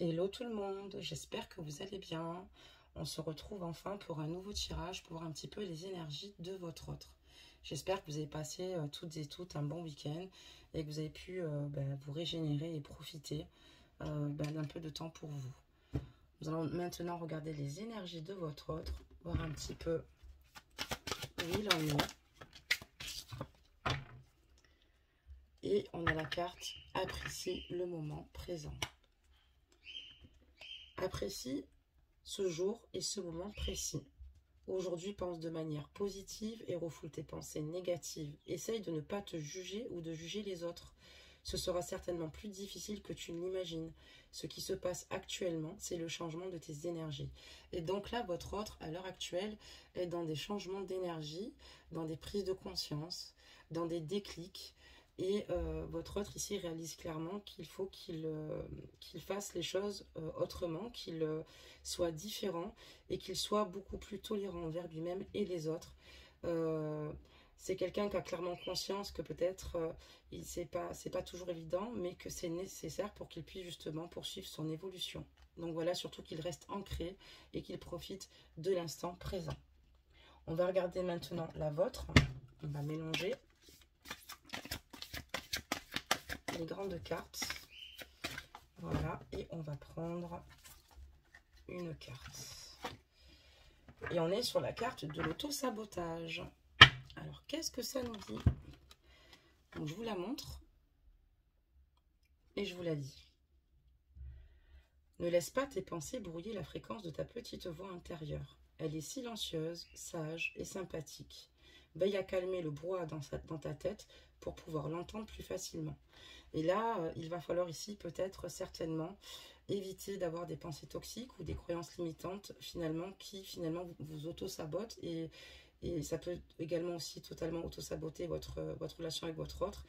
Hello tout le monde, j'espère que vous allez bien. On se retrouve enfin pour un nouveau tirage pour voir un petit peu les énergies de votre autre. J'espère que vous avez passé toutes et toutes un bon week-end et que vous avez pu vous régénérer et profiter d'un peu de temps pour vous. Nous allons maintenant regarder les énergies de votre autre, voir un petit peu où il en est. Et on a la carte « Apprécie le moment présent ». Apprécie ce jour et ce moment précis. Aujourd'hui, pense de manière positive et refoule tes pensées négatives. Essaye de ne pas te juger ou de juger les autres. Ce sera certainement plus difficile que tu ne l'imagines. Ce qui se passe actuellement, c'est le changement de tes énergies. Et donc là, votre autre, à l'heure actuelle, est dans des changements d'énergie, dans des prises de conscience, dans des déclics. Et votre autre ici réalise clairement qu'il faut qu'il fasse les choses autrement, qu'il soit différent et qu'il soit beaucoup plus tolérant envers lui-même et les autres. C'est quelqu'un qui a clairement conscience que peut-être c'est pas toujours évident, mais que c'est nécessaire pour qu'il puisse justement poursuivre son évolution. Donc voilà, surtout qu'il reste ancré et qu'il profite de l'instant présent. On va regarder maintenant la vôtre. On va mélanger les grandes cartes. Voilà, et on va prendre une carte. Et on est sur la carte de l'auto-sabotage. Alors, qu'est-ce que ça nous dit? Donc, je vous la montre et je vous la dis. Ne laisse pas tes pensées brouiller la fréquence de ta petite voix intérieure. Elle est silencieuse, sage et sympathique. Veille à calmer le brouhaha dans ta tête pour pouvoir l'entendre plus facilement. Et là, il va falloir ici peut-être certainement éviter d'avoir des pensées toxiques ou des croyances limitantes qui vous auto-sabotent et ça peut également aussi totalement auto-saboter votre relation avec votre autre.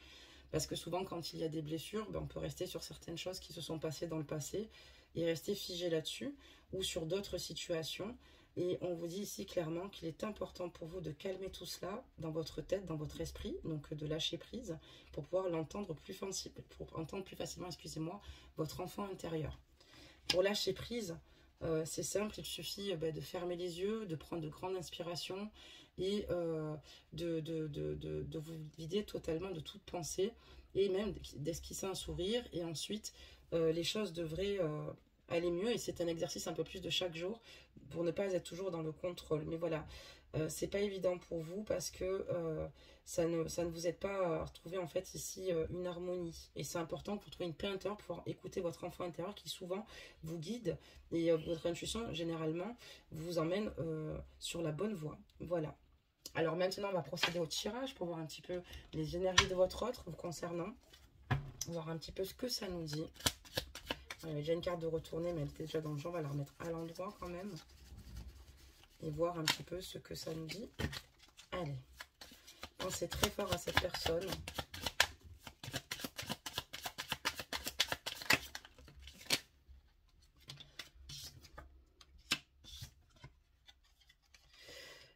Parce que souvent, quand il y a des blessures, on peut rester sur certaines choses qui se sont passées dans le passé et rester figé là-dessus ou sur d'autres situations. Et on vous dit ici clairement qu'il est important pour vous de calmer tout cela dans votre tête, dans votre esprit, donc de lâcher prise pour pouvoir l'entendre plus facilement, excusez-moi, votre enfant intérieur. Pour lâcher prise, c'est simple, il suffit de fermer les yeux, de prendre de grandes inspirations et de vous vider totalement de toute pensée et même d'esquisser un sourire. Et ensuite, les choses devraient aller mieux et c'est un exercice un peu plus de chaque jour pour ne pas être toujours dans le contrôle. Mais voilà, c'est pas évident pour vous parce que ça ne vous aide pas à retrouver en fait ici une harmonie. Et c'est important pour trouver une paix intérieure, pour pouvoir écouter votre enfant intérieur qui souvent vous guide et votre intuition généralement vous emmène sur la bonne voie. Voilà. Alors maintenant on va procéder au tirage pour voir un petit peu les énergies de votre autre vous concernant. Voir un petit peu ce que ça nous dit. Il y avait déjà une carte de retourner, mais elle était déjà dans le jeu. On va la remettre à l'endroit quand même. Et voir un petit peu ce que ça nous dit. Allez. Pensez très fort à cette personne.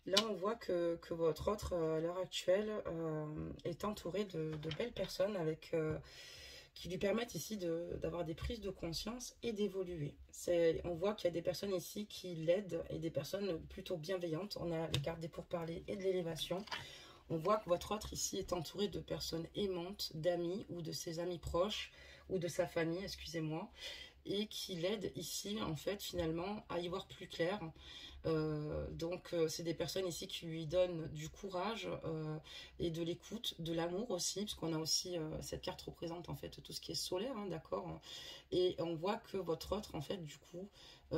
Là, on voit que votre autre, à l'heure actuelle, est entouré de belles personnes avec... qui lui permettent ici d'avoir des prises de conscience et d'évoluer. On voit qu'il y a des personnes ici qui l'aident et des personnes plutôt bienveillantes. On a les cartes des pourparlers et de l'élévation. On voit que votre autre ici est entouré de personnes aimantes, d'amis ou de ses amis proches ou de sa famille, excusez-moi, et qui l'aident ici en fait finalement à y voir plus clair. C'est des personnes ici qui lui donnent du courage et de l'écoute, de l'amour aussi, parce qu'on a aussi, cette carte représente en fait tout ce qui est solaire, hein, d'accord. Et on voit que votre autre, en fait, du coup,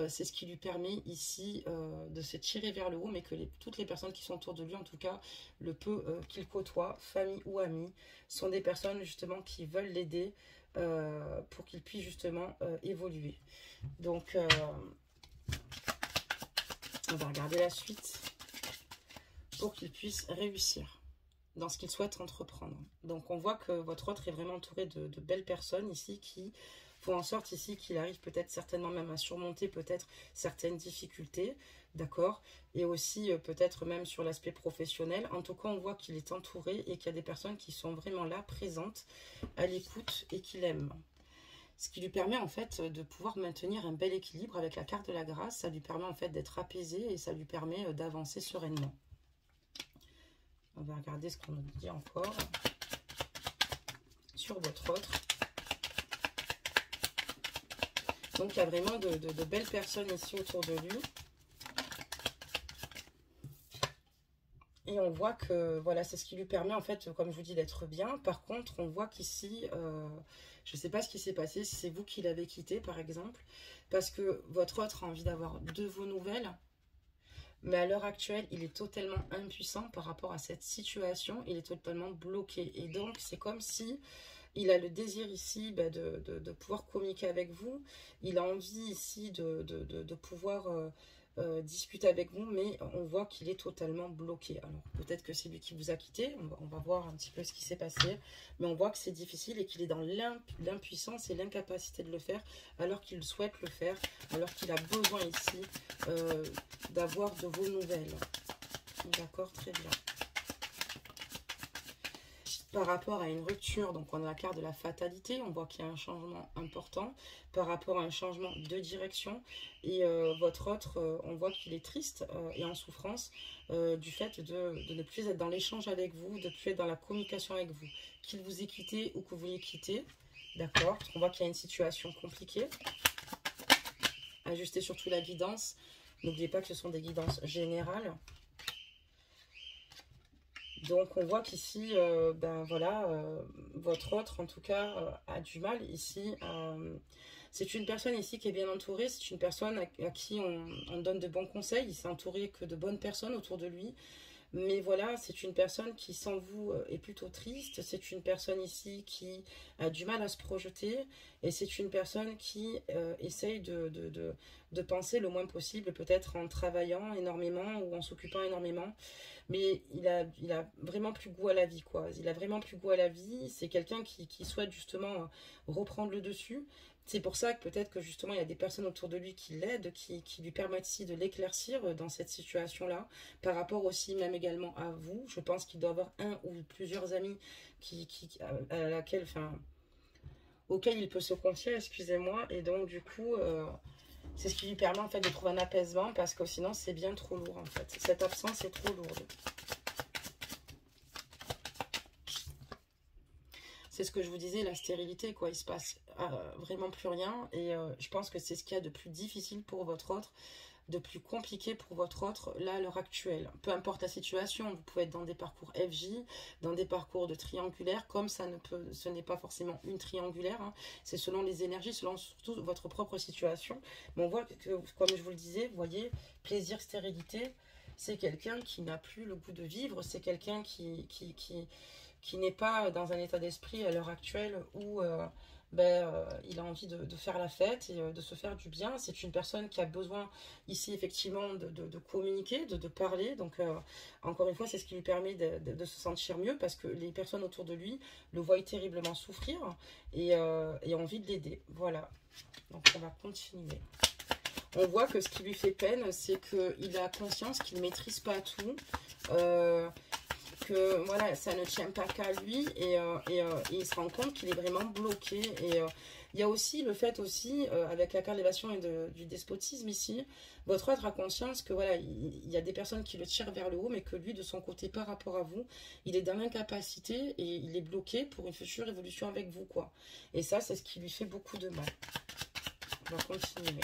c'est ce qui lui permet ici de se tirer vers le haut, mais que toutes les personnes qui sont autour de lui, en tout cas, le peu qu'il côtoie, famille ou amis, sont des personnes justement qui veulent l'aider pour qu'il puisse justement évoluer. Donc, on va regarder la suite pour qu'il puisse réussir dans ce qu'il souhaite entreprendre. Donc on voit que votre autre est vraiment entouré de belles personnes ici qui font en sorte ici qu'il arrive peut-être certainement même à surmonter peut-être certaines difficultés, d'accord, et aussi peut-être même sur l'aspect professionnel. En tout cas, on voit qu'il est entouré et qu'il y a des personnes qui sont vraiment là, présentes, à l'écoute et qui l'aiment. Ce qui lui permet en fait de pouvoir maintenir un bel équilibre avec la carte de la grâce. Ça lui permet en fait d'être apaisé et ça lui permet d'avancer sereinement. On va regarder ce qu'on nous dit encore sur votre autre. Donc il y a vraiment de belles personnes ici autour de lui. Et on voit que voilà, c'est ce qui lui permet en fait, comme je vous dis, d'être bien. Par contre, on voit qu'ici, je ne sais pas ce qui s'est passé, si c'est vous qui l'avez quitté par exemple, parce que votre autre a envie d'avoir de vos nouvelles, mais à l'heure actuelle, il est totalement impuissant par rapport à cette situation, il est totalement bloqué. Et donc, c'est comme si il a le désir ici de pouvoir communiquer avec vous, il a envie ici de pouvoir discuter avec vous, mais on voit qu'il est totalement bloqué. Alors peut-être que c'est lui qui vous a quitté, on va voir un petit peu ce qui s'est passé, mais on voit que c'est difficile et qu'il est dans l'impuissance et l'incapacité de le faire, alors qu'il souhaite le faire, alors qu'il a besoin ici d'avoir de vos nouvelles. D'accord, très bien. Par rapport à une rupture, donc on a la carte de la fatalité, on voit qu'il y a un changement important par rapport à un changement de direction. Et votre autre, on voit qu'il est triste et en souffrance du fait de ne plus être dans l'échange avec vous, de ne plus être dans la communication avec vous. Qu'il vous ait quitté ou que vous l'ayez quitté, d'accord. On voit qu'il y a une situation compliquée. Ajustez surtout la guidance. N'oubliez pas que ce sont des guidances générales. Donc on voit qu'ici, ben voilà, votre autre en tout cas a du mal ici. C'est une personne ici qui est bien entourée, c'est une personne à qui on donne de bons conseils, il s'est entouré que de bonnes personnes autour de lui. Mais voilà, c'est une personne qui, sans vous, est plutôt triste. C'est une personne ici qui a du mal à se projeter. Et c'est une personne qui essaye de penser le moins possible, peut-être en travaillant énormément ou en s'occupant énormément. Mais il a vraiment plus goût à la vie, quoi. Il a vraiment plus goût à la vie. C'est quelqu'un qui souhaite justement reprendre le dessus. C'est pour ça que peut-être que justement il y a des personnes autour de lui qui l'aident, qui lui permettent ici de l'éclaircir dans cette situation-là, par rapport aussi même également à vous. Je pense qu'il doit avoir un ou plusieurs amis à laquelle, enfin, auxquels il peut se confier, excusez-moi, et donc du coup, c'est ce qui lui permet en fait de trouver un apaisement, parce que sinon c'est bien trop lourd en fait. Cette absence est trop lourde. C'est ce que je vous disais, la stérilité, quoi. Il se passe vraiment plus rien. Et je pense que c'est ce qu'il y a de plus difficile pour votre autre, de plus compliqué pour votre autre, là, à l'heure actuelle. Peu importe la situation, vous pouvez être dans des parcours FJ, dans des parcours de triangulaire, comme ça ce n'est pas forcément une triangulaire. Hein. C'est selon les énergies, selon surtout votre propre situation. Mais on voit que, comme je vous le disais, vous voyez, plaisir, stérilité, c'est quelqu'un qui n'a plus le goût de vivre, c'est quelqu'un qui n'est pas dans un état d'esprit à l'heure actuelle où il a envie de faire la fête et de se faire du bien. C'est une personne qui a besoin ici effectivement de communiquer, de parler. Donc encore une fois, c'est ce qui lui permet de se sentir mieux, parce que les personnes autour de lui le voient terriblement souffrir et ont envie de l'aider. Voilà, donc on va continuer. On voit que ce qui lui fait peine, c'est qu'il a conscience qu'il ne maîtrise pas tout. Que voilà, ça ne tient pas qu'à lui et il se rend compte qu'il est vraiment bloqué. Et il y a aussi le fait aussi, avec la carte d'élévation et du despotisme ici, votre autre a conscience que voilà, il y a des personnes qui le tirent vers le haut, mais que lui, de son côté, par rapport à vous, il est dans l'incapacité et il est bloqué pour une future évolution avec vous, quoi. Et ça, c'est ce qui lui fait beaucoup de mal. On va continuer.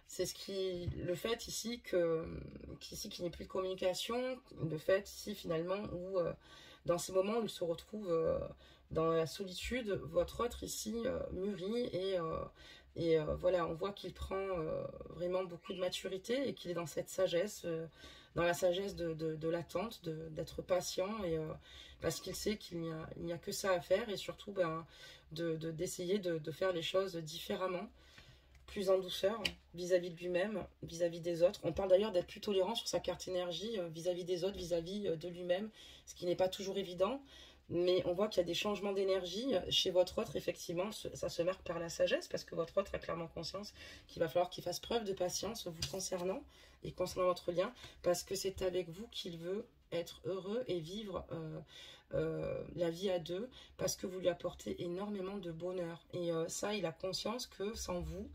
C'est le fait ici qu'il n'y ait plus de communication, le fait ici finalement où dans ces moments où il se retrouve dans la solitude, votre autre ici mûrit et voilà, on voit qu'il prend vraiment beaucoup de maturité et qu'il est dans cette sagesse, dans la sagesse de l'attente, d'être patient et parce qu'il sait qu'il n'y a que ça à faire et surtout d'essayer de faire les choses différemment, plus en douceur vis-à-vis de lui-même, vis-à-vis des autres. On parle d'ailleurs d'être plus tolérant sur sa carte énergie vis-à-vis des autres, vis-à-vis de lui-même, ce qui n'est pas toujours évident. Mais on voit qu'il y a des changements d'énergie chez votre autre. Effectivement, ça se marque par la sagesse, parce que votre autre a clairement conscience qu'il va falloir qu'il fasse preuve de patience vous concernant et concernant votre lien, parce que c'est avec vous qu'il veut être heureux et vivre la vie à deux, parce que vous lui apportez énormément de bonheur. Et ça, il a conscience que sans vous,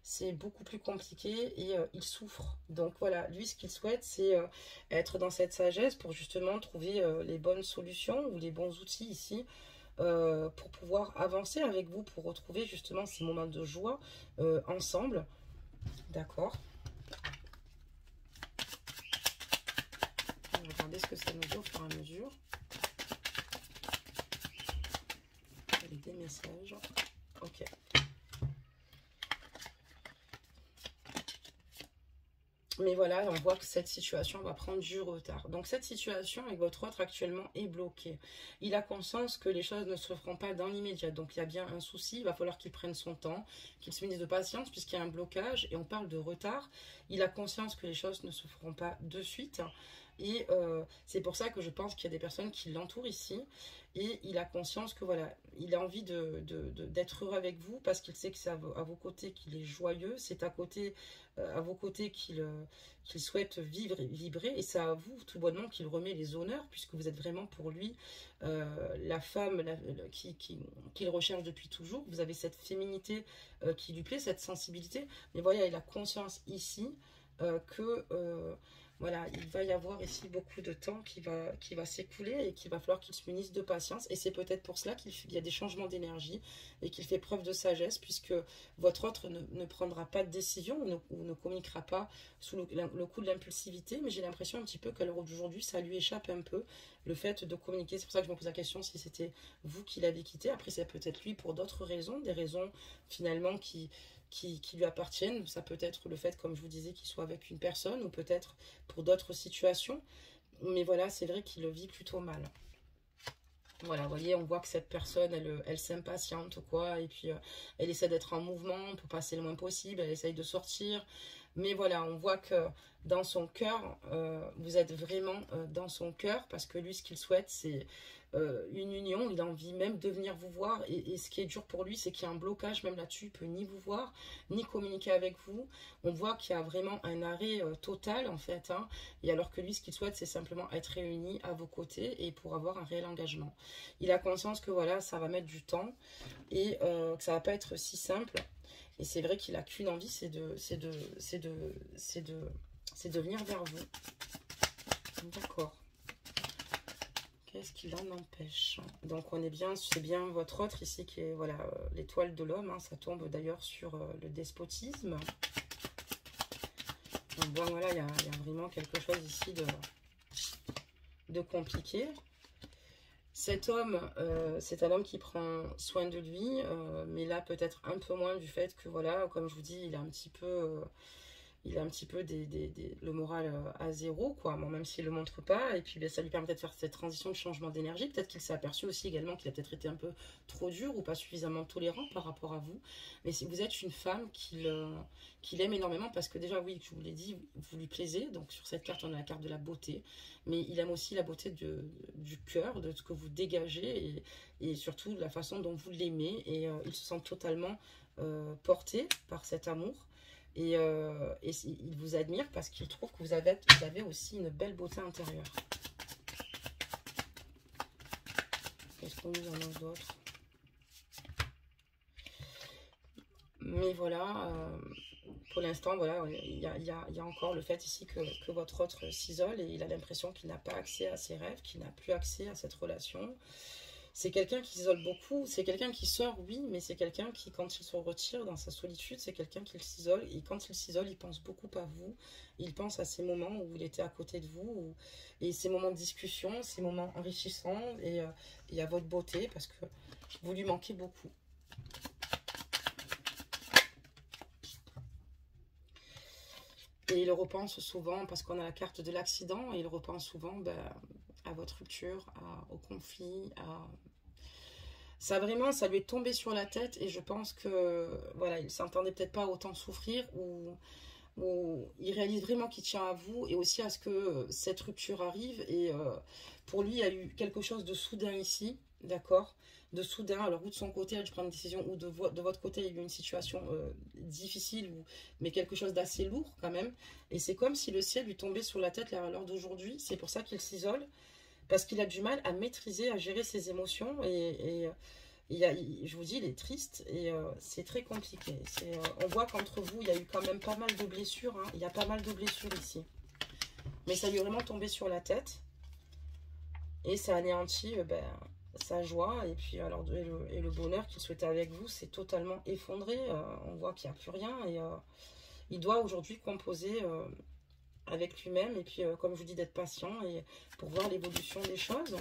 c'est beaucoup plus compliqué et il souffre. Donc voilà, lui, ce qu'il souhaite, c'est être dans cette sagesse pour justement trouver les bonnes solutions ou les bons outils ici pour pouvoir avancer avec vous, pour retrouver justement ces moments de joie ensemble. D'accord. On va regarder ce que ça nous dit au fur et à mesure. Avec des messages. Ok. Mais voilà, on voit que cette situation va prendre du retard. Donc cette situation avec votre autre actuellement est bloquée. Il a conscience que les choses ne se feront pas dans l'immédiat. Donc il y a bien un souci, il va falloir qu'il prenne son temps, qu'il se munisse de patience puisqu'il y a un blocage et on parle de retard. Il a conscience que les choses ne se feront pas de suite. Et c'est pour ça que je pense qu'il y a des personnes qui l'entourent ici. Et il a conscience que voilà, il a envie d'être heureux avec vous parce qu'il sait que c'est à vos côtés qu'il est joyeux. C'est à vos côtés qu'il souhaite vivre et vibrer. Et c'est à vous, tout bonnement, qu'il remet les honneurs puisque vous êtes vraiment pour lui la femme qu'il recherche depuis toujours. Vous avez cette féminité qui lui plaît, cette sensibilité. Mais voilà, il a conscience ici que... voilà, il va y avoir ici beaucoup de temps qui va s'écouler et qu'il va falloir qu'il se munisse de patience. Et c'est peut-être pour cela qu'il y a des changements d'énergie et qu'il fait preuve de sagesse puisque votre autre ne prendra pas de décision ou ne communiquera pas sous le coup de l'impulsivité. Mais j'ai l'impression un petit peu qu'à l'heure d'aujourd'hui, ça lui échappe un peu le fait de communiquer. C'est pour ça que je me pose la question si c'était vous qui l'avez quitté. Après, c'est peut-être lui pour d'autres raisons, des raisons finalement qui lui appartiennent. Ça peut être le fait, comme je vous disais, qu'il soit avec une personne ou peut-être pour d'autres situations. Mais voilà, c'est vrai qu'il le vit plutôt mal. Voilà, vous voyez, on voit que cette personne, elle s'impatiente, quoi. Et puis, elle essaie d'être en mouvement pour passer le moins possible. Elle essaye de sortir. Mais voilà, on voit que dans son cœur, vous êtes vraiment dans son cœur. Parce que lui, ce qu'il souhaite, c'est une union. Il a envie même de venir vous voir. Et ce qui est dur pour lui, c'est qu'il y a un blocage même là-dessus. Il ne peut ni vous voir, ni communiquer avec vous. On voit qu'il y a vraiment un arrêt total, en fait. Hein. Et alors que lui, ce qu'il souhaite, c'est simplement être réuni à vos côtés et pour avoir un réel engagement. Il a conscience que voilà, ça va mettre du temps et que ça va pas être si simple. Et c'est vrai qu'il a qu'une envie, c'est de venir vers vous. D'accord. Qu'est-ce qui l'en empêche? Donc on est bien, c'est bien votre autre ici qui est voilà l'étoile de l'homme. Hein, ça tombe d'ailleurs sur le despotisme. Donc bon voilà, il y a vraiment quelque chose ici de compliqué. Cet homme, c'est un homme qui prend soin de lui, mais là peut-être un peu moins du fait que voilà, comme je vous dis, il a un petit peu le moral à zéro, quoi. Bon, même s'il ne le montre pas, et puis ben, ça lui permet de faire cette transition de changement d'énergie. Peut-être qu'il s'est aperçu aussi également qu'il a peut-être été un peu trop dur ou pas suffisamment tolérant par rapport à vous. Mais si vous êtes une femme qu'il aime énormément, parce que déjà, oui, je vous l'ai dit, vous lui plaisez. Donc sur cette carte, on a la carte de la beauté. Mais il aime aussi la beauté du cœur, de ce que vous dégagez, et surtout de la façon dont vous l'aimez. Et il se sent totalement porté par cet amour. Et il vous admire parce qu'il trouve que vous avez aussi une belle beauté intérieure. Qu'est-ce qu'on nous annonce d'autre? Mais voilà, pour l'instant, voilà, il y a encore le fait ici que votre autre s'isole et il a l'impression qu'il n'a pas accès à ses rêves, qu'il n'a plus accès à cette relation. C'est quelqu'un qui s'isole beaucoup, c'est quelqu'un qui sort, oui, mais c'est quelqu'un qui, quand il se retire dans sa solitude, c'est quelqu'un qui s'isole. Et quand il s'isole, il pense beaucoup à vous. Il pense à ces moments où il était à côté de vous, et ces moments de discussion, ces moments enrichissants, et à votre beauté, parce que vous lui manquez beaucoup. Et il repense souvent, parce qu'on a la carte de l'accident, et il repense souvent à votre rupture, au conflit, ça vraiment, ça lui est tombé sur la tête et je pense que, voilà, il s'entendait peut-être pas autant souffrir ou où il réalise vraiment qu'il tient à vous et aussi à ce que cette rupture arrive. Et pour lui, il y a eu quelque chose de soudain ici, d'accord? De soudain, alors ou de son côté, il a dû prendre une décision, ou de votre côté, il y a eu une situation difficile, mais quelque chose d'assez lourd quand même. Et c'est comme si le ciel lui tombait sur la tête là, à l'heure d'aujourd'hui. C'est pour ça qu'il s'isole, parce qu'il a du mal à maîtriser, à gérer ses émotions. Je vous dis, il est triste et c'est très compliqué. On voit qu'entre vous, il y a eu quand même pas mal de blessures. Hein. Il y a pas mal de blessures ici. Mais ça lui est vraiment tombé sur la tête. Et ça anéantit sa joie. Et puis alors et le bonheur qu'il souhaitait avec vous, c'est totalement effondré. On voit qu'il n'y a plus rien. Et il doit aujourd'hui composer avec lui-même. Et puis, comme je vous dis, d'être patient et pour voir l'évolution des choses.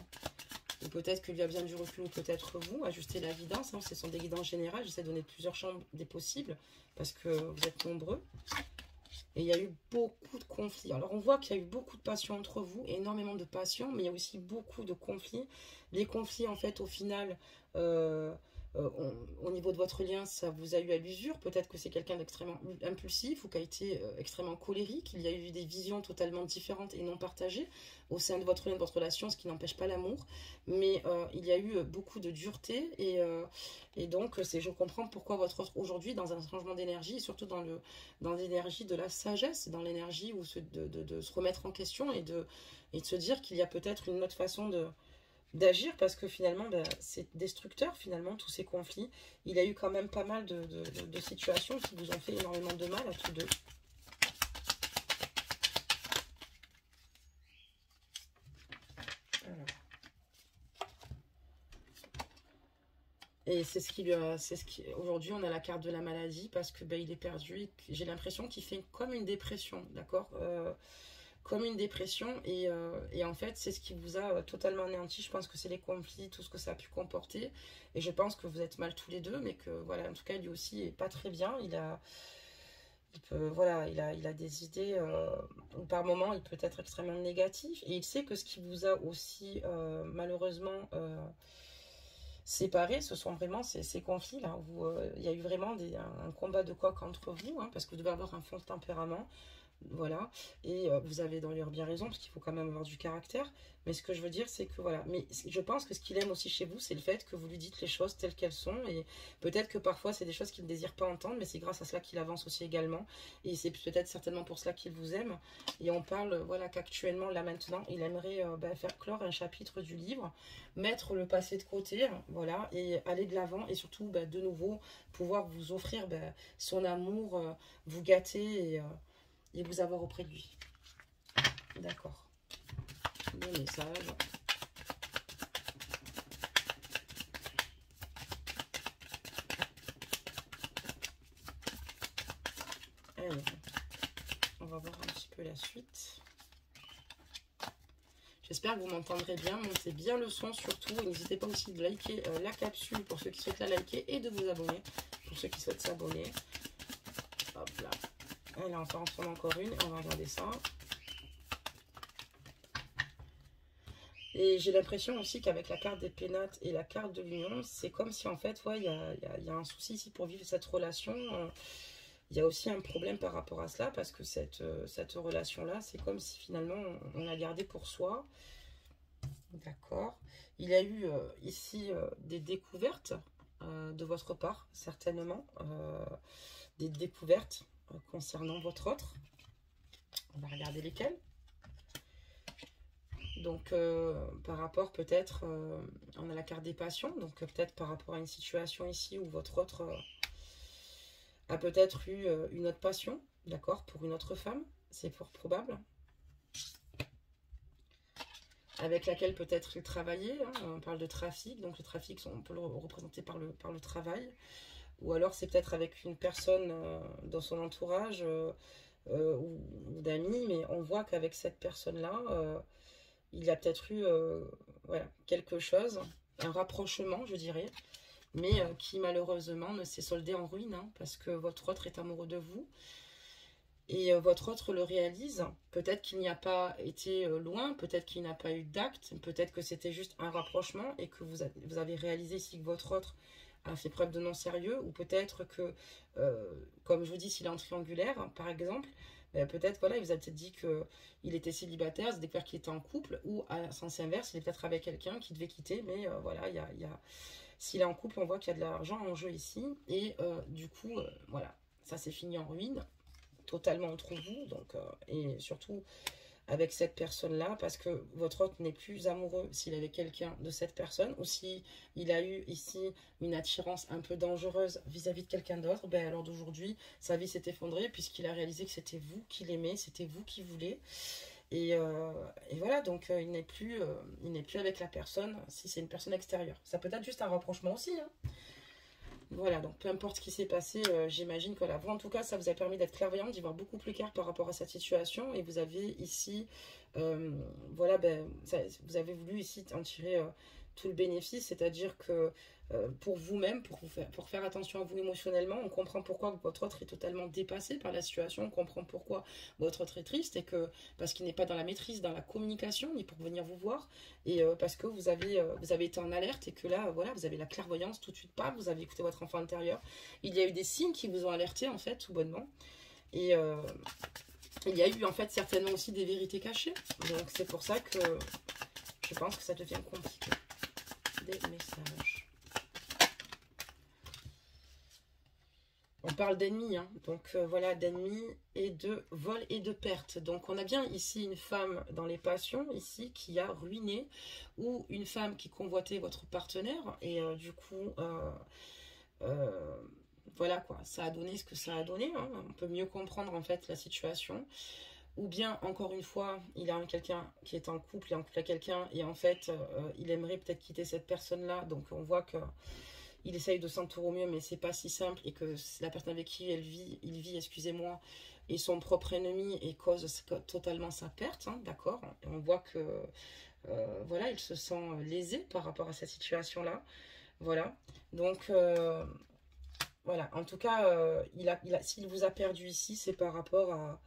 Ou peut-être qu'il y a bien du recul, ou peut-être vous, ajuster la guidance. Hein, c'est son des guidances générales. J'essaie de donner plusieurs chambres des possibles, parce que vous êtes nombreux. Et il y a eu beaucoup de conflits. Alors, on voit qu'il y a eu beaucoup de passion entre vous, énormément de passion, mais il y a aussi beaucoup de conflits. Les conflits, en fait, au final, au niveau de votre lien, ça vous a eu à l'usure. Peut-être que c'est quelqu'un d'extrêmement impulsif ou qui a été extrêmement colérique. Il y a eu des visions totalement différentes et non partagées au sein de votre lien, de votre relation, ce qui n'empêche pas l'amour. Mais il y a eu beaucoup de dureté et donc je comprends pourquoi votre autre aujourd'hui, dans un changement d'énergie, et surtout dans l'énergie de la sagesse, dans l'énergie de se remettre en question et de se dire qu'il y a peut-être une autre façon d'agir, parce que finalement c'est destructeur, finalement, tous ces conflits. Il y a eu quand même pas mal de situations qui vous ont fait énormément de mal à tous deux. Alors. Et c'est ce qui lui a, aujourd'hui on a la carte de la maladie, parce que il est perdu. J'ai l'impression qu'il fait comme une dépression, d'accord, comme une dépression, et en fait c'est ce qui vous a totalement anéanti. Je pense que c'est les conflits, tout ce que ça a pu comporter, et je pense que vous êtes mal tous les deux, mais que voilà, en tout cas lui aussi est pas très bien. Voilà, il a des idées, par moments il peut être extrêmement négatif, et il sait que ce qui vous a aussi malheureusement séparés, ce sont vraiment ces conflits-là, où il y a eu vraiment un combat de coq entre vous, hein, parce que vous devez avoir un fort tempérament. Voilà, et vous avez d'ailleurs bien raison, parce qu'il faut quand même avoir du caractère. Mais ce que je veux dire, c'est que voilà, mais je pense que ce qu'il aime aussi chez vous, c'est le fait que vous lui dites les choses telles qu'elles sont. Et peut-être que parfois c'est des choses qu'il ne désire pas entendre, mais c'est grâce à cela qu'il avance aussi également. Et c'est peut-être certainement pour cela qu'il vous aime. Et on parle, voilà, qu'actuellement, là maintenant, il aimerait faire clore un chapitre du livre, mettre le passé de côté, hein, voilà, et aller de l'avant, et surtout de nouveau pouvoir vous offrir son amour, vous gâter et vous avoir auprès de lui. D'accord. Le message. Alors, on va voir un petit peu la suite. J'espère que vous m'entendrez bien. Montez bien le son surtout. N'hésitez pas aussi de liker la capsule pour ceux qui souhaitent la liker, et de vous abonner pour ceux qui souhaitent s'abonner. Hop là. Elle est encore une. On va regarder ça. Et j'ai l'impression aussi qu'avec la carte des pénates et la carte de l'union, c'est comme si en fait, ouais, il y a un souci ici pour vivre cette relation. Il y a aussi un problème par rapport à cela, parce que cette relation-là, c'est comme si finalement on l'a gardée pour soi. D'accord. Il y a eu ici des découvertes de votre part, certainement. Des découvertes concernant votre autre. On va regarder lesquelles. Donc, par rapport peut-être, on a la carte des passions, donc peut-être par rapport à une situation ici où votre autre a peut-être eu une autre passion, d'accord, pour une autre femme, c'est fort probable, avec laquelle peut-être il travaillait, hein, on parle de trafic, donc le trafic, on peut le représenter par le travail, ou alors c'est peut-être avec une personne dans son entourage ou d'amis, mais on voit qu'avec cette personne-là, il y a peut-être eu voilà, quelque chose, un rapprochement, je dirais, mais qui malheureusement ne s'est soldé en ruine, hein, parce que votre autre est amoureux de vous, et votre autre le réalise. Peut-être qu'il n'y a pas été loin, peut-être qu'il n'a pas eu d'acte, peut-être que c'était juste un rapprochement, et que vous avez réalisé ici que votre autre a fait preuve de non-sérieux, ou peut-être que, comme je vous dis, s'il est en triangulaire, par exemple, peut-être, voilà, il vous a peut-être dit qu'il était célibataire, il s'est découvert qu'il était en couple, ou à sens inverse, il est peut-être avec quelqu'un qui devait quitter, mais voilà, s'il est en couple, on voit qu'il y a de l'argent en jeu ici, et du coup, voilà, ça s'est fini en ruine, totalement entre vous, donc, et surtout avec cette personne-là, parce que votre hôte n'est plus amoureux s'il est avec quelqu'un de cette personne, ou si il a eu ici une attirance un peu dangereuse vis-à-vis de quelqu'un d'autre, ben alors d'aujourd'hui, sa vie s'est effondrée, puisqu'il a réalisé que c'était vous qui l'aimez, c'était vous qui voulez, et voilà, donc il n'est plus avec la personne si c'est une personne extérieure. Ça peut être juste un rapprochement aussi, hein. Voilà, donc peu importe ce qui s'est passé, j'imagine que voilà, vous en tout cas, ça vous a permis d'être clairvoyante, d'y voir beaucoup plus clair par rapport à cette situation. Et vous avez ici, voilà, vous avez voulu ici en tirer tout le bénéfice, c'est-à-dire que pour vous-même, pour faire attention à vous émotionnellement, on comprend pourquoi votre autre est totalement dépassé par la situation, on comprend pourquoi votre autre est triste, et que parce qu'il n'est pas dans la maîtrise, dans la communication, ni pour venir vous voir, et parce que vous avez été en alerte, et que là, voilà, vous avez la clairvoyance tout de suite, pas, vous avez écouté votre enfant intérieur, il y a eu des signes qui vous ont alerté, en fait, tout bonnement, et il y a eu, en fait, certainement aussi des vérités cachées, donc c'est pour ça que je pense que ça devient compliqué. Des messages. On parle d'ennemis, hein. Donc voilà, d'ennemis et de vol et de perte. Donc on a bien ici une femme dans les passions, ici, qui a ruiné, ou une femme qui convoitait votre partenaire, et du coup, voilà quoi, ça a donné ce que ça a donné, hein. On peut mieux comprendre en fait la situation. Ou bien, encore une fois, il a quelqu'un qui est en couple, il est en couple à quelqu'un, et en fait, il aimerait peut-être quitter cette personne-là, donc on voit que il essaye de s'entourer au mieux, mais c'est pas si simple, et que la personne avec qui il vit, excusez-moi, est son propre ennemi et cause totalement sa perte, hein, d'accord. On voit que, voilà, il se sent lésé par rapport à cette situation-là, voilà. Donc, voilà, en tout cas, s'il vous a perdu ici, c'est par rapport à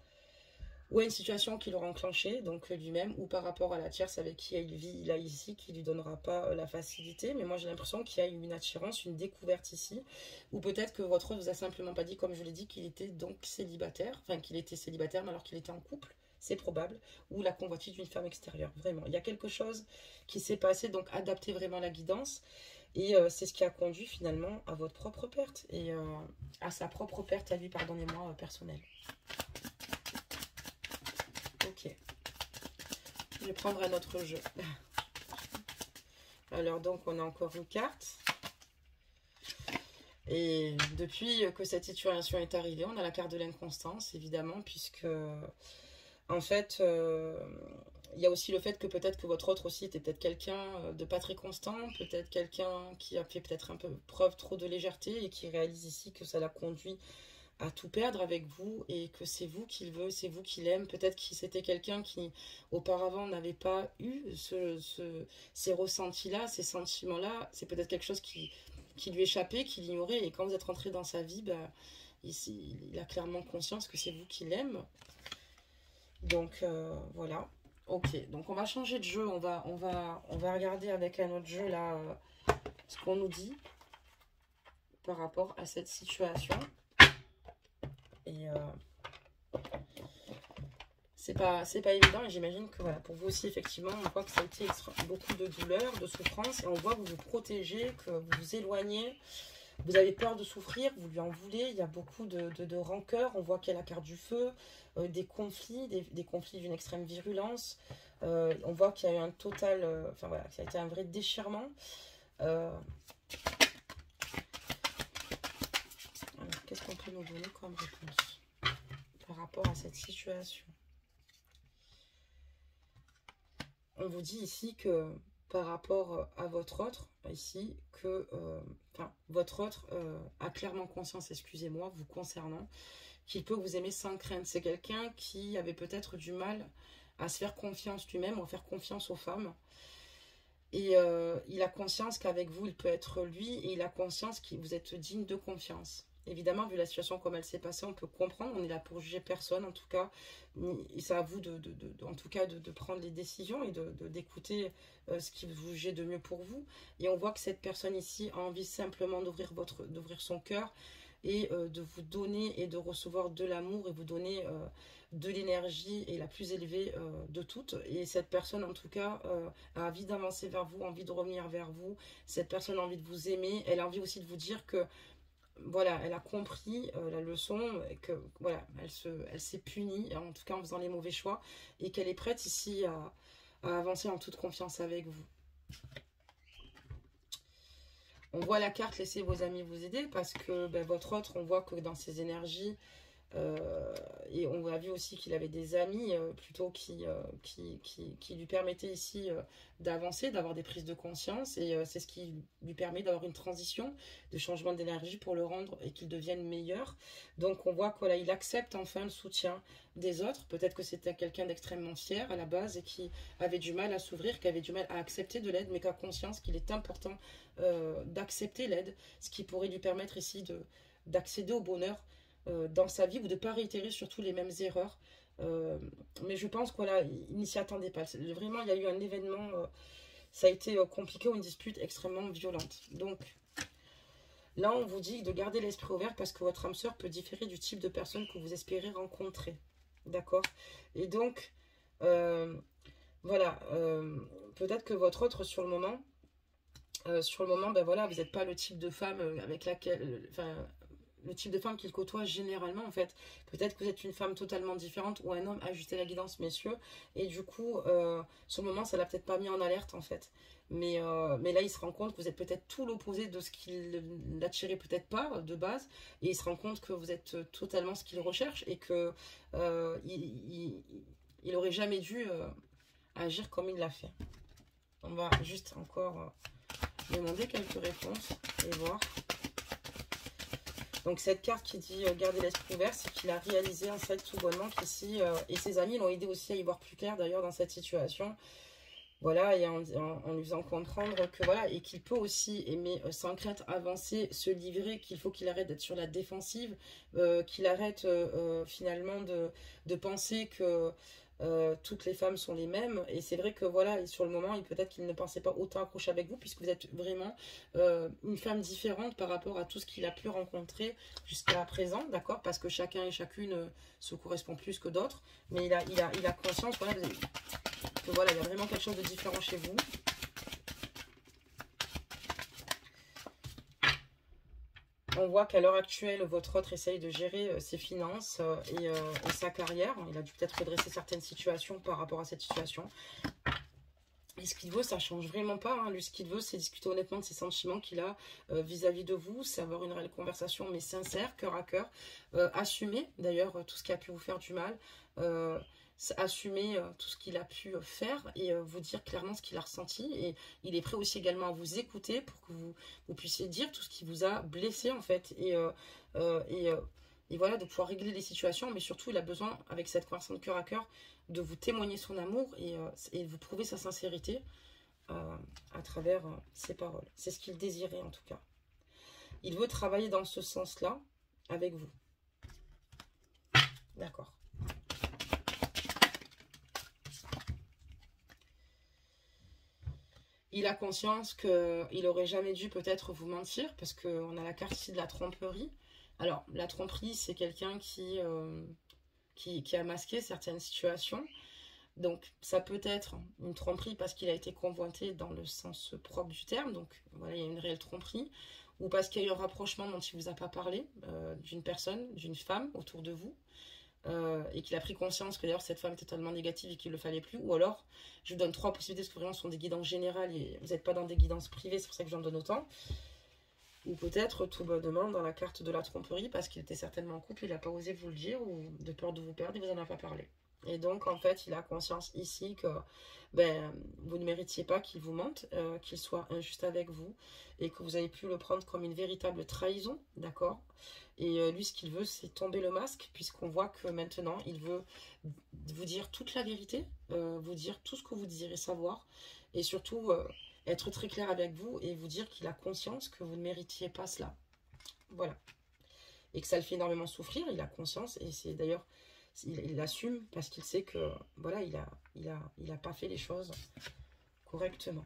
ou à une situation qu'il aura enclenchée, donc lui-même, ou par rapport à la tierce avec qui il vit là ici, qui lui donnera pas la facilité. Mais moi j'ai l'impression qu'il y a une attirance, une découverte ici, ou peut-être que votre autre vous a simplement pas dit, comme je l'ai dit, qu'il était donc célibataire, enfin qu'il était célibataire, mais alors qu'il était en couple, c'est probable, ou la convoitise d'une femme extérieure, vraiment. Il y a quelque chose qui s'est passé, donc adaptez vraiment la guidance, et c'est ce qui a conduit finalement à votre propre perte, et à sa propre perte à lui, pardonnez-moi, personnelle. Ok, je vais prendre un autre jeu. Alors donc on a encore une carte. Et depuis que cette situation est arrivée, on a la carte de l'inconstance, évidemment, puisque en fait, il y a aussi le fait que peut-être que votre autre aussi était peut-être quelqu'un de pas très constant, peut-être quelqu'un qui a fait peut-être un peu preuve trop de légèreté, et qui réalise ici que ça l'a conduit à tout perdre avec vous, et que c'est vous qu'il veut, c'est vous qu'il aime. Peut-être que c'était quelqu'un qui auparavant n'avait pas eu ces ressentis-là, ces sentiments-là. C'est peut-être quelque chose qui lui échappait, qui l'ignorait, et quand vous êtes rentré dans sa vie, bah, il a clairement conscience que c'est vous qui l'aime. Donc voilà. Ok, donc on va changer de jeu, on va regarder avec un autre jeu là ce qu'on nous dit par rapport à cette situation. Et c'est pas évident, et j'imagine que voilà, pour vous aussi, effectivement, on voit que ça a été beaucoup de douleur, de souffrance, et on voit que vous vous protégez, que vous vous éloignez, vous avez peur de souffrir, vous lui en voulez, il y a beaucoup de rancœur, on voit qu'il y a la carte du feu, des conflits, des conflits d'une extrême virulence, on voit qu'il y a eu un total, enfin voilà, ça a été un vrai déchirement. Qu'est-ce qu'on peut nous donner comme réponse par rapport à cette situation? On vous dit ici que par rapport à votre autre, ici, que votre autre a clairement conscience, excusez-moi, vous concernant, qu'il peut vous aimer sans crainte. C'est quelqu'un qui avait peut-être du mal à se faire confiance lui-même, ou à faire confiance aux femmes. Et il a conscience qu'avec vous, il peut être lui, et il a conscience que vous êtes digne de confiance. Évidemment, vu la situation comme elle s'est passée, on peut comprendre. On est là pour juger personne, en tout cas. C'est à vous, en tout cas, de prendre les décisions et d'écouter ce qui vous jugez de mieux pour vous. Et on voit que cette personne ici a envie simplement d'ouvrir son cœur et de vous donner et de recevoir de l'amour et vous donner de l'énergie et la plus élevée de toutes. Et cette personne, en tout cas, a envie d'avancer vers vous, envie de revenir vers vous. Cette personne a envie de vous aimer. Elle a envie aussi de vous dire que voilà, elle a compris la leçon, et que voilà, elle s'est punie, en tout cas en faisant les mauvais choix, et qu'elle est prête ici à avancer en toute confiance avec vous. On voit la carte laissez vos amis vous aider, parce que ben, votre autre, on voit que dans ses énergies, et on a vu aussi qu'il avait des amis plutôt qui lui permettaient ici d'avancer, d'avoir des prises de conscience, et c'est ce qui lui permet d'avoir une transition de changement d'énergie pour le rendre et qu'il devienne meilleur. Donc on voit qu'il il accepte enfin le soutien des autres. Peut-être que c'était quelqu'un d'extrêmement fier à la base et qui avait du mal à s'ouvrir, qui avait du mal à accepter de l'aide, mais qui a conscience qu'il est important d'accepter l'aide, ce qui pourrait lui permettre ici d'accéder au bonheur dans sa vie ou de ne pas réitérer surtout les mêmes erreurs. Mais je pense qu'il voilà, n'y s'y attendait pas. Vraiment, il y a eu un événement, ça a été compliqué ou une dispute extrêmement violente. Donc là, on vous dit de garder l'esprit ouvert parce que votre âme sœur peut différer du type de personne que vous espérez rencontrer. D'accord? Et donc, voilà, peut-être que votre autre sur le moment, ben voilà, vous n'êtes pas le type de femme avec laquelle... le type de femme qu'il côtoie généralement en fait. Peut-être que vous êtes une femme totalement différente ou un homme, ajustez la guidance messieurs, et du coup sur le moment ça l'a peut-être pas mis en alerte en fait, mais là il se rend compte que vous êtes peut-être tout l'opposé de ce qu'il n'attirait peut-être pas de base, et il se rend compte que vous êtes totalement ce qu'il recherche et que il aurait jamais dû agir comme il l'a fait. On va juste encore demander quelques réponses et voir. Donc cette carte qui dit garder l'esprit ouvert, c'est qu'il a réalisé en fait tout bonnement qu'ici, et ses amis l'ont aidé aussi à y voir plus clair d'ailleurs dans cette situation. Voilà, et en lui faisant comprendre que voilà, et qu'il peut aussi aimer sans crainte avancer, se livrer, qu'il faut qu'il arrête d'être sur la défensive, qu'il arrête finalement de penser que toutes les femmes sont les mêmes. Et c'est vrai que voilà, et sur le moment, peut-être qu'il ne pensait pas autant accrocher avec vous, puisque vous êtes vraiment une femme différente par rapport à tout ce qu'il a pu rencontrer jusqu'à présent, d'accord, parce que chacun et chacune se correspond plus que d'autres, mais il a conscience, voilà, que voilà, il y a vraiment quelque chose de différent chez vous. On voit qu'à l'heure actuelle, votre autre essaye de gérer ses finances et sa carrière. Il a dû peut-être redresser certaines situations par rapport à cette situation. Et ce qu'il veut, ça change vraiment pas. Hein. Lui, ce qu'il veut, c'est discuter honnêtement de ses sentiments qu'il a vis-à-vis de vous. C'est avoir une réelle conversation, mais sincère, cœur à cœur. Assumer, d'ailleurs, tout ce qui a pu vous faire du mal. Assumer tout ce qu'il a pu faire et vous dire clairement ce qu'il a ressenti, et il est prêt aussi également à vous écouter pour que vous puissiez dire tout ce qui vous a blessé en fait, et voilà, de pouvoir régler les situations, mais surtout il a besoin avec cette conversation de cœur à cœur de vous témoigner son amour et vous prouver sa sincérité à travers ses paroles. C'est ce qu'il désirait en tout cas. Il veut travailler dans ce sens là avec vous, d'accord. Il a conscience qu'il n'aurait jamais dû peut-être vous mentir, parce qu'on a la carte ici de la tromperie. Alors, la tromperie, c'est quelqu'un qui a masqué certaines situations. Donc, ça peut être une tromperie parce qu'il a été convoité dans le sens propre du terme. Donc, voilà, il y a une réelle tromperie. Ou parce qu'il y a eu un rapprochement dont il ne vous a pas parlé, d'une personne, d'une femme autour de vous. Et qu'il a pris conscience que d'ailleurs cette femme était totalement négative et qu'il ne le fallait plus. Ou alors, je vous donne trois possibilités parce que vraiment ce sont des guidances générales et vous n'êtes pas dans des guidances privées, c'est pour ça que j'en donne autant. Ou peut-être tout bonnement dans la carte de la tromperie parce qu'il était certainement en couple, il n'a pas osé vous le dire ou de peur de vous perdre, il ne vous en a pas parlé. Et donc en fait il a conscience ici que vous ne méritiez pas qu'il vous mente, qu'il soit injuste avec vous et que vous avez pu le prendre comme une véritable trahison, d'accord. Et lui, ce qu'il veut, c'est tomber le masque, puisqu'on voit que maintenant, il veut vous dire toute la vérité, vous dire tout ce que vous désirez savoir, et surtout être très clair avec vous et vous dire qu'il a conscience que vous ne méritiez pas cela. Voilà. et que ça le fait énormément souffrir, il a conscience, et c'est d'ailleurs, il l'assume parce qu'il sait que, voilà, il a pas fait les choses correctement.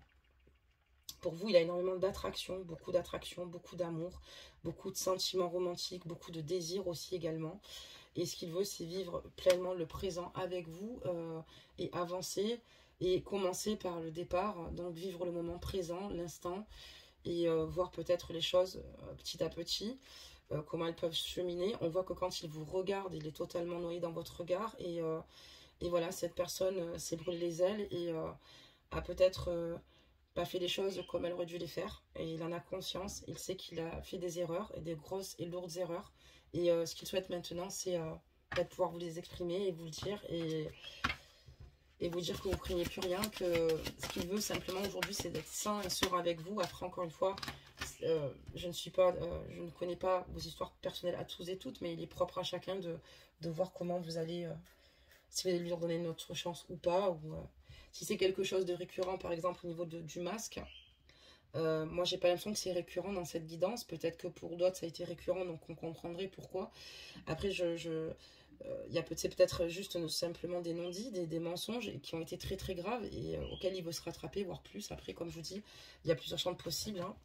Pour vous, il a énormément d'attraction, beaucoup d'amour, beaucoup de sentiments romantiques, beaucoup de désirs aussi également. Et ce qu'il veut, c'est vivre pleinement le présent avec vous et avancer et commencer par le départ. Donc vivre le moment présent, l'instant, et voir peut-être les choses petit à petit, comment elles peuvent cheminer. On voit que quand il vous regarde, il est totalement noyé dans votre regard. Et voilà, cette personne s'est brûlé les ailes et a peut-être pas fait les choses comme elle aurait dû les faire. Et il en a conscience. Il sait qu'il a fait des erreurs, et des grosses et lourdes erreurs. Et ce qu'il souhaite maintenant, c'est de pouvoir vous les exprimer et vous le dire. Et vous dire que vous ne craignez plus rien, que ce qu'il veut simplement aujourd'hui, c'est d'être sain et serein avec vous. Après, encore une fois, je ne connais pas vos histoires personnelles à tous et toutes, mais il est propre à chacun de voir comment vous allez, si vous allez lui redonner une autre chance ou pas, ou si c'est quelque chose de récurrent, par exemple, au niveau du masque. Moi, j'ai pas l'impression que c'est récurrent dans cette guidance. Peut-être que pour d'autres, ça a été récurrent, donc on comprendrait pourquoi. Après, il y a peut-être juste simplement des non-dits, des mensonges qui ont été très très graves et auxquels il veut se rattraper, voire plus. Après, comme je vous dis, il y a plusieurs chances possibles. Hein.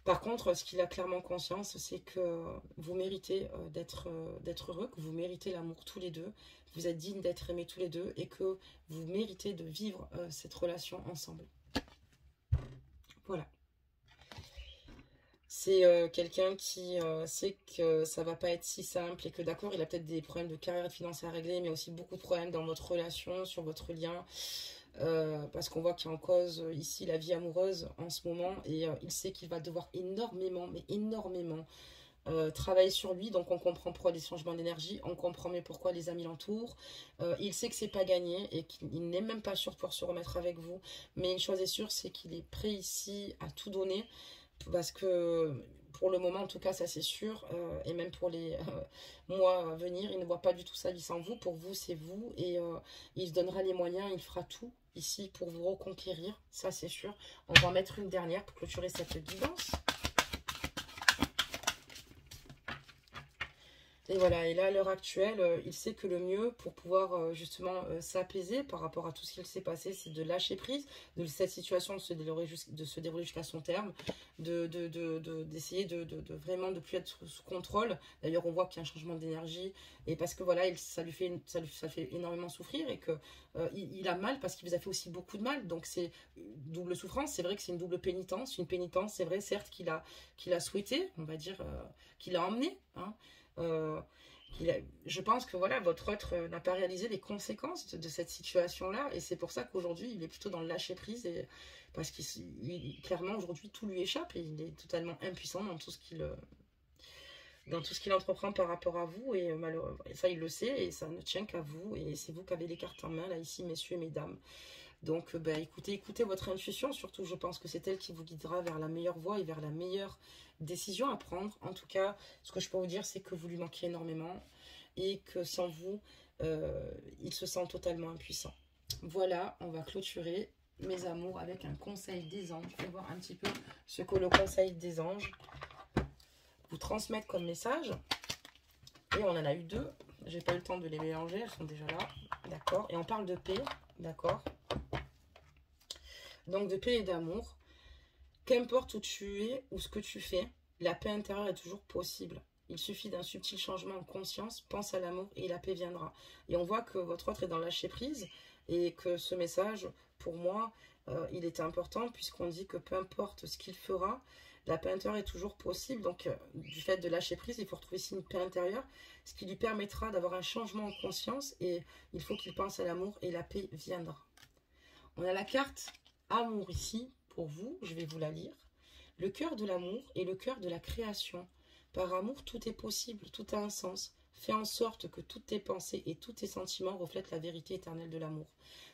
Par contre, ce qu'il a clairement conscience, c'est que vous méritez d'être heureux, que vous méritez l'amour tous les deux, vous êtes dignes d'être aimés tous les deux et que vous méritez de vivre cette relation ensemble. Voilà. C'est quelqu'un qui sait que ça va pas être si simple et que d'accord, il a peut-être des problèmes de carrière et de finances à régler, mais aussi beaucoup de problèmes dans votre relation, sur votre lien. Parce qu'on voit qu'il y a en cause ici la vie amoureuse en ce moment et il sait qu'il va devoir énormément, mais énormément travailler sur lui, donc on comprend pourquoi les changements d'énergie, on comprend mieux pourquoi les amis l'entourent, il sait que c'est pas gagné et qu'il n'est même pas sûr de pouvoir se remettre avec vous, mais une chose est sûre, c'est qu'il est prêt ici à tout donner, parce que pour le moment en tout cas ça c'est sûr, et même pour les mois à venir, il ne voit pas du tout sa vie sans vous, pour vous c'est vous, et il se donnera les moyens, il fera tout ici pour vous reconquérir, ça c'est sûr. On va en mettre une dernière pour clôturer cette guidance. Et voilà, et là, à l'heure actuelle, il sait que le mieux pour pouvoir justement s'apaiser par rapport à tout ce qu'il s'est passé, c'est de lâcher prise, de cette situation de se dérouler jusqu'à son terme, d'essayer de vraiment de plus être sous contrôle. D'ailleurs, on voit qu'il y a un changement d'énergie, et parce que voilà, ça fait énormément souffrir, et que il a mal parce qu'il vous a fait aussi beaucoup de mal. Donc c'est double souffrance, c'est vrai que c'est une double pénitence. Une pénitence, c'est vrai, certes, qu'il a souhaité, on va dire, qu'il a emmené, hein. Je pense que voilà, votre autre n'a pas réalisé les conséquences de cette situation-là, et c'est pour ça qu'aujourd'hui il est plutôt dans le lâcher prise, parce qu'il clairement aujourd'hui tout lui échappe et il est totalement impuissant dans tout ce qu'il entreprend par rapport à vous, et malheureusement ça il le sait et ça ne tient qu'à vous, et c'est vous qui avez les cartes en main là ici, messieurs et mesdames. Donc ben, écoutez votre intuition, surtout je pense que c'est elle qui vous guidera vers la meilleure voie et vers la meilleure décision à prendre. En tout cas, ce que je peux vous dire, c'est que vous lui manquez énormément et que sans vous, il se sent totalement impuissant. Voilà, on va clôturer, mes amours, avec un conseil des anges. Je vais voir un petit peu ce que le conseil des anges vous transmettent comme message. Et on en a eu deux. J'ai pas eu le temps de les mélanger, elles sont déjà là. D'accord. Et on parle de paix. D'accord. Donc de paix et d'amour. Qu'importe où tu es ou ce que tu fais, la paix intérieure est toujours possible. Il suffit d'un subtil changement de conscience, pense à l'amour et la paix viendra. Et on voit que votre autre est dans le lâcher prise et que ce message, pour moi, il était important puisqu'on dit que peu importe ce qu'il fera, la paix intérieure est toujours possible. Donc, du fait de lâcher prise, il faut retrouver ici une paix intérieure, ce qui lui permettra d'avoir un changement en conscience, et il faut qu'il pense à l'amour et la paix viendra. On a la carte amour ici. Pour vous, je vais vous la lire. Le cœur de l'amour est le cœur de la création. Par amour, tout est possible, tout a un sens. Fais en sorte que toutes tes pensées et tous tes sentiments reflètent la vérité éternelle de l'amour.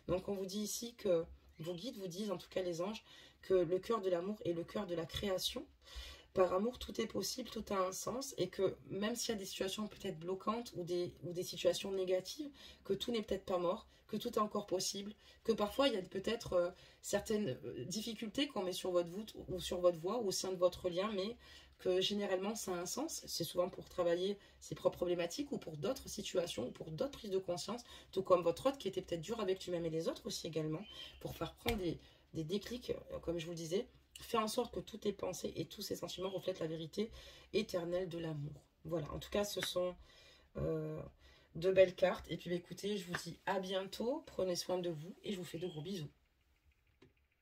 Donc on vous dit ici que vos guides vous disent, en tout cas les anges, que le cœur de l'amour est le cœur de la création. Par amour, tout est possible, tout a un sens, et que même s'il y a des situations peut-être bloquantes ou des situations négatives, que tout n'est peut-être pas mort, que tout est encore possible, que parfois il y a peut-être certaines difficultés qu'on met sur votre voûte ou sur votre voie ou au sein de votre lien, mais que généralement ça a un sens. C'est souvent pour travailler ses propres problématiques ou pour d'autres situations ou pour d'autres prises de conscience, tout comme votre autre qui était peut-être dur avec lui-même et les autres aussi également, pour faire prendre des déclics, comme je vous le disais. Faire en sorte que toutes tes pensées et tous ces sentiments reflètent la vérité éternelle de l'amour. Voilà, en tout cas, ce sont de belles cartes. Et puis, écoutez, je vous dis à bientôt. Prenez soin de vous et je vous fais de gros bisous.